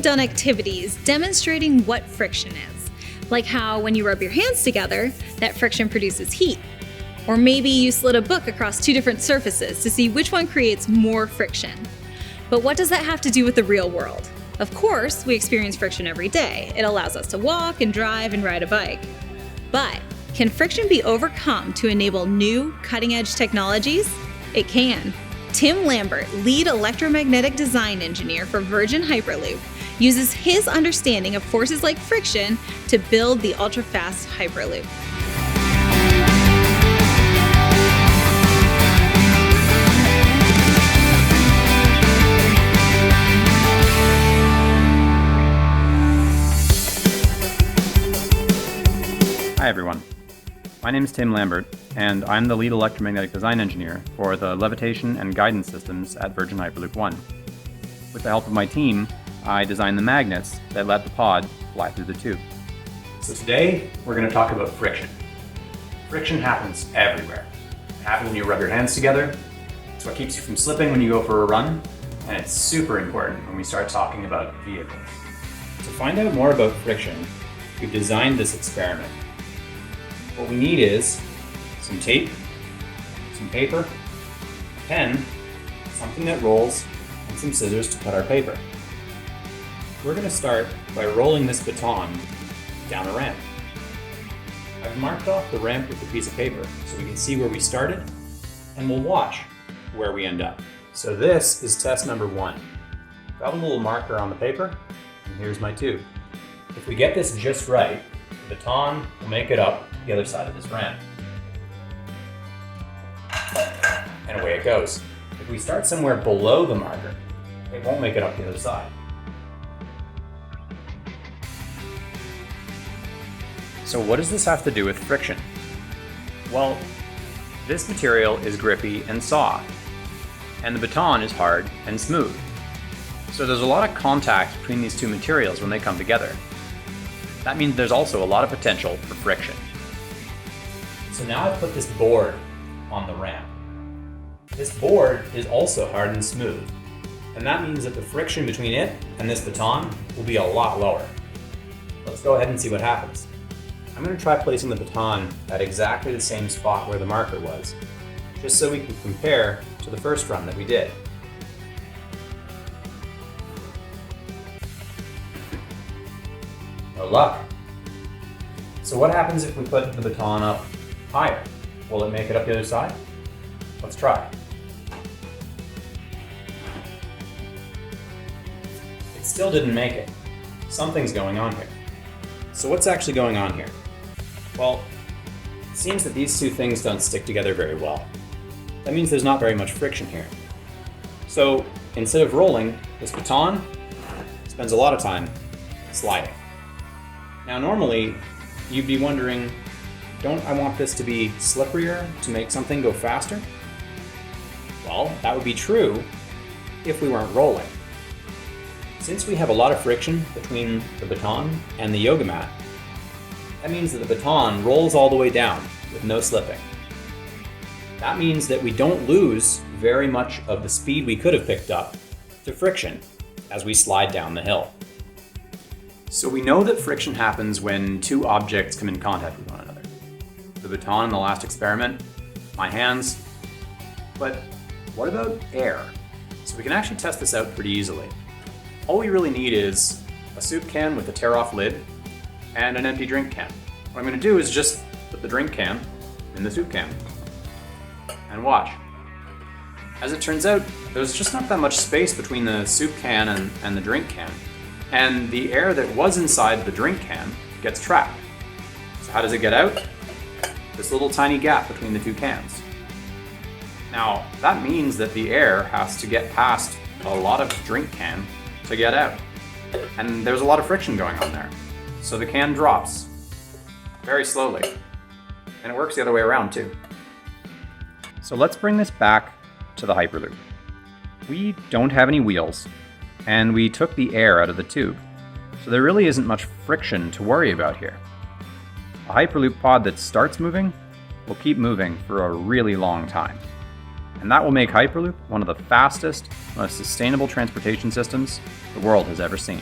done activities demonstrating what friction is, like how when you rub your hands together, that friction produces heat. Or maybe you slid a book across two different surfaces to see which one creates more friction. But what does that have to do with the real world? Of course, we experience friction every day. It allows us to walk and drive and ride a bike. But can friction be overcome to enable new, cutting-edge technologies? It can. Tim Lambert, lead electromagnetic design engineer for Virgin Hyperloop, uses his understanding of forces like friction to build the ultra-fast Hyperloop. Hi everyone, my name is Tim Lambert, and I'm the lead electromagnetic design engineer for the levitation and guidance systems at Virgin Hyperloop 1. With the help of my team, I designed the magnets that let the pod fly through the tube. So today, we're going to talk about friction. Friction happens everywhere. It happens when you rub your hands together. It's what keeps you from slipping when you go for a run, and it's super important when we start talking about vehicles. To find out more about friction, we've designed this experiment. What we need is some tape, some paper, a pen, something that rolls, and some scissors to cut our paper. We're going to start by rolling this baton down a ramp. I've marked off the ramp with a piece of paper so we can see where we started, and we'll watch where we end up. So this is test number 1. Got a little marker on the paper, and here's my tube. If we get this just right, the baton will make it up the other side of this ramp. And away it goes. If we start somewhere below the marker, it won't make it up the other side. So what does this have to do with friction? Well, this material is grippy and soft, and the baton is hard and smooth. So there's a lot of contact between these two materials when they come together. That means there's also a lot of potential for friction. So now I've put this board on the ramp. This board is also hard and smooth, and that means that the friction between it and this baton will be a lot lower. Let's go ahead and see what happens. I'm going to try placing the baton at exactly the same spot where the marker was, just so we can compare to the first run that we did. No luck. So what happens if we put the baton up higher? Will it make it up the other side? Let's try. It still didn't make it. Something's going on here. So what's actually going on here? Well, it seems that these two things don't stick together very well. That means there's not very much friction here. So instead of rolling, this baton spends a lot of time sliding. Now normally, you'd be wondering, don't I want this to be slipperier to make something go faster? Well, that would be true if we weren't rolling. Since we have a lot of friction between the baton and the yoga mat, that means that the baton rolls all the way down with no slipping. That means that we don't lose very much of the speed we could have picked up to friction as we slide down the hill. So we know that friction happens when two objects come in contact with one another. The baton in the last experiment, my hands, but what about air? So we can actually test this out pretty easily. All we really need is a soup can with a tear-off lid and an empty drink can. What I'm going to do is just put the drink can in the soup can and watch. As it turns out, there's just not that much space between the soup can and the drink can. And the air that was inside the drink can gets trapped. So how does it get out? This little tiny gap between the two cans. Now, that means that the air has to get past a lot of drink can to get out. And there's a lot of friction going on there. So the can drops very slowly. And it works the other way around too. So let's bring this back to the Hyperloop. We don't have any wheels, and we took the air out of the tube. So there really isn't much friction to worry about here. A Hyperloop pod that starts moving will keep moving for a really long time. And that will make Hyperloop one of the fastest, most sustainable transportation systems the world has ever seen.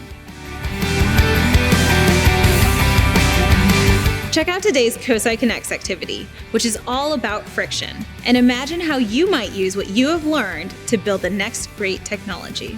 Check out today's COSI Connects activity, which is all about friction, and imagine how you might use what you have learned to build the next great technology.